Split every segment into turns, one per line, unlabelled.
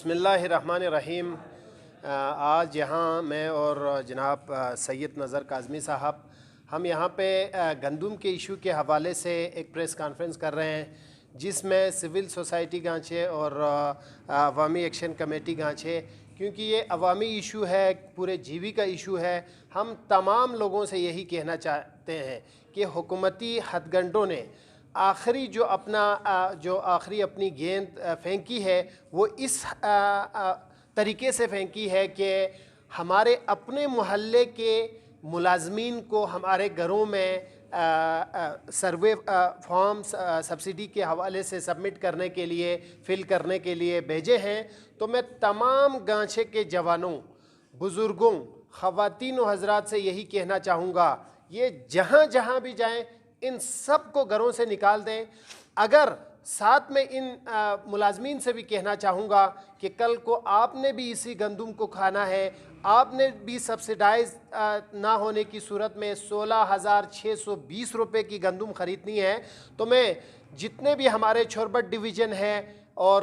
بسم اللہ الرحمن الرحیم۔ آج یہاں میں اور جناب سید نظر کاظمی صاحب ہم یہاں پہ گندم کے ایشو کے حوالے سے ایک پریس کانفرنس کر رہے ہیں، جس میں سول سوسائٹی گانچے اور عوامی ایکشن کمیٹی گانچے، کیونکہ یہ عوامی ایشو ہے، پورے جیوی کا ایشو ہے۔ ہم تمام لوگوں سے یہی کہنا چاہتے ہیں کہ حکومتی ہتھ گنڈوں نے آخری جو اپنی گیند پھینکی ہے وہ اس طریقے سے پھینکی ہے کہ ہمارے اپنے محلے کے ملازمین کو ہمارے گھروں میں سروے فارم سبسڈی کے حوالے سے سبمٹ کرنے کے لیے، فل کرنے کے لیے بھیجے ہیں۔ تو میں تمام گانچے کے جوانوں، بزرگوں، خواتین و حضرات سے یہی کہنا چاہوں گا، یہ جہاں جہاں بھی جائیں ان سب کو گھروں سے نکال دیں۔ اگر ساتھ میں ان ملازمین سے بھی کہنا چاہوں گا کہ کل کو آپ نے بھی اسی گندم کو کھانا ہے، آپ نے بھی سبسڈائز نہ ہونے کی صورت میں 16,620 روپے کی گندم خریدنی ہے، تو میں جتنے بھی ہمارے چھوربٹ ڈویژن ہے اور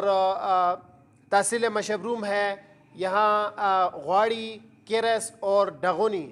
تحصیل مشبروم ہے، یہاں غواڑی، کیرس اور ڈغونی،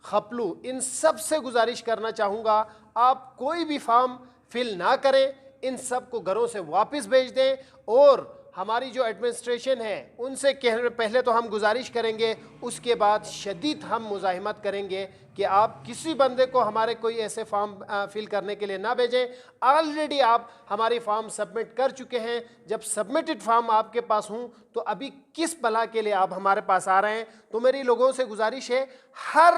خپلو، ان سب سے گزارش کرنا چاہوں گا آپ کوئی بھی فارم فل نہ کریں، ان سب کو گھروں سے واپس بھیج دیں۔ اور ہماری جو ایڈمنسٹریشن ہے ان سے پہلے تو ہم گزارش کریں گے، اس کے بعد شدید ہم مزاحمت کریں گے کہ آپ کسی بندے کو ہمارے کوئی ایسے فارم فل کرنے کے لیے نہ بھیجیں۔ آلریڈی آپ ہماری فارم سبمٹ کر چکے ہیں، جب سبمٹڈ فارم آپ کے پاس ہوں تو ابھی کس بلا کے لیے آپ ہمارے پاس آ رہے ہیں؟ تو میری لوگوں سے گزارش ہے، ہر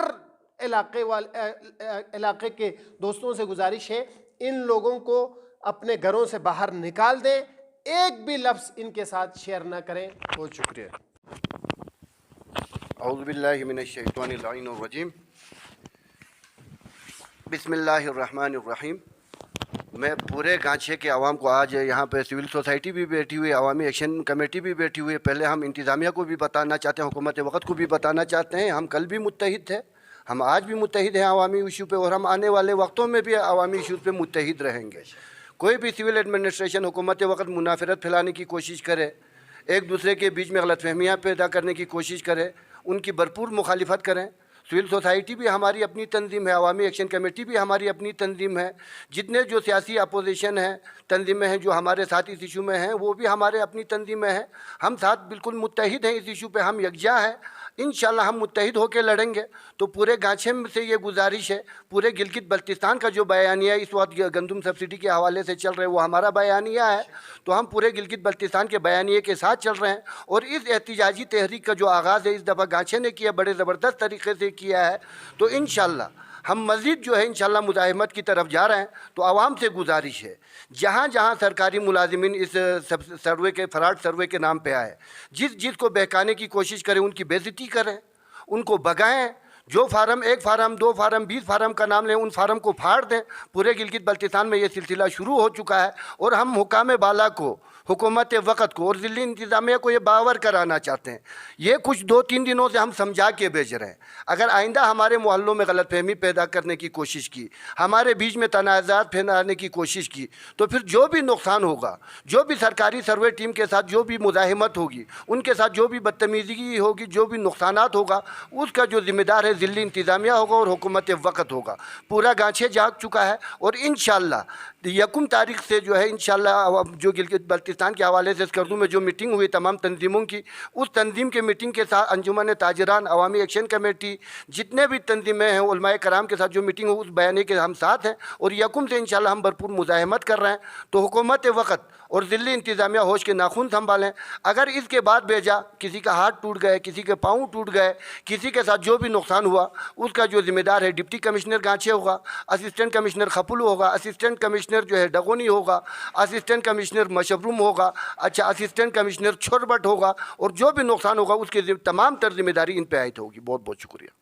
علاقے کے دوستوں سے گزارش ہے، ان لوگوں کو اپنے گھروں سے باہر نکال دیں، ایک بھی لفظ ان کے ساتھ شیئر نہ کریں۔ بہت شکریہ۔
اعوذ باللہ من الشیطان اللعین الرجیم، بسم اللہ الرحمن الرحیم۔ میں پورے گانچے کے عوام کو، آج یہاں پہ سول سوسائٹی بھی بیٹھی ہوئی، عوامی ایکشن کمیٹی بھی بیٹھی ہوئی ہے، پہلے ہم انتظامیہ کو بھی بتانا چاہتے ہیں، حکومت وقت کو بھی بتانا چاہتے ہیں، ہم کل بھی متحد تھے، ہم آج بھی متحد ہیں عوامی ایشو پہ، اور ہم آنے والے وقتوں میں بھی عوامی ایشوز پہ متحد رہیں گے۔ کوئی بھی سول ایڈمنسٹریشن حکومت وقت منافرت پھیلانے کی کوشش کرے، ایک دوسرے کے بیچ میں غلط فہمیاں پیدا کرنے کی کوشش کرے، ان کی بھرپور مخالفت کریں۔ سول سوسائٹی بھی ہماری اپنی تنظیم ہے، عوامی ایکشن کمیٹی بھی ہماری اپنی تنظیم ہے، جتنے جو سیاسی اپوزیشن ہیں، تنظیمیں ہیں جو ہمارے ساتھ اس ایشو میں ہیں، وہ بھی ہمارے اپنی تنظیمیں ہیں، ہم ساتھ بالکل متحد ہیں، اس ایشو پہ ہم یکجا ہیں، انشاءاللہ ہم متحد ہو کے لڑیں گے۔ تو پورے گانچے میں سے یہ گزارش ہے، پورے گلگت بلتستان کا جو بیانیہ اس وقت گندم سبسڈی کے حوالے سے چل رہے وہ ہمارا بیانیہ ہے، تو ہم پورے گلگت بلتستان کے بیانیے کے ساتھ چل رہے ہیں، اور اس احتجاجی تحریک کا جو آغاز ہے اس دفعہ گانچے نے کیا، بڑے زبردست طریقے سے کیا ہے، تو انشاءاللہ ہم مزید جو ہے انشاءاللہ مزاحمت کی طرف جا رہے ہیں۔ تو عوام سے گزارش ہے، جہاں جہاں سرکاری ملازمین اس سروے کے فراڈ سروے کے نام پہ آئے، جس کو بہکانے کی کوشش کریں، ان کی بے عزتی کریں، ان کو بگائیں، جو فارم 1 فارم 2 فارم 20 فارم کا نام لیں، ان فارم کو پھاڑ دیں۔ پورے گلگت بلتستان میں یہ سلسلہ شروع ہو چکا ہے، اور ہم حکام بالا کو، حکومت وقت کو اور ضلعی انتظامیہ کو یہ باور کرانا چاہتے ہیں۔ یہ کچھ 2-3 دنوں سے ہم سمجھا کے بھیج رہے ہیں، اگر آئندہ ہمارے محلوں میں غلط فہمی پیدا کرنے کی کوشش کی، ہمارے بیچ میں تنازعات پھیلانے کی کوشش کی، تو پھر جو بھی نقصان ہوگا، جو بھی سرکاری سروے ٹیم کے ساتھ جو بھی مزاحمت ہوگی، ان کے ساتھ جو بھی بدتمیزی ہوگی، جو بھی نقصانات ہوگا، اس کا جو ذمہ دار ہے ضلعی انتظامیہ ہوگا اور حکومت وقت ہوگا۔ پورا گانچے جاگ چکا ہے، اور انشاءاللہ 1 تاریخ سے جو ہے انشاءاللہ جو گلگت بلتستان کے حوالے سے اسکردو میں جو میٹنگ ہوئی تمام تنظیموں کی، اس تنظیم کے میٹنگ کے ساتھ انجمن تاجران، عوامی ایکشن کمیٹی، جتنے بھی تنظیمیں ہیں، علماء کرام کے ساتھ جو میٹنگ ہو، اس بیانیے کے ہم ساتھ ہیں، اور 1 سے انشاءاللہ ہم بھرپور مزاحمت کر رہے ہیں۔ تو حکومت وقت اور ضلعی انتظامیہ ہوش کے ناخن سنبھالیں۔ اگر اس کے بعد بھیجا، کسی کا ہاتھ ٹوٹ گئے، کسی کے پاؤں ٹوٹ گئے، کسی کے ساتھ جو بھی نقصان ہوا، اس کا جو ذمہ دار ہے ڈپٹی کمشنر گانچے ہوگا، اسسٹنٹ کمشنر خپلو ہوگا، اسسٹنٹ کمشنر جو ہے ڈغونی ہوگا، اسسٹنٹ کمشنر مشبروم ہوگا، اسسٹنٹ کمشنر چھوربٹ ہوگا، اور جو بھی نقصان ہوگا اس کے تمام تر ذمہ داری ان پہ عائد ہوگی۔ بہت بہت شکریہ۔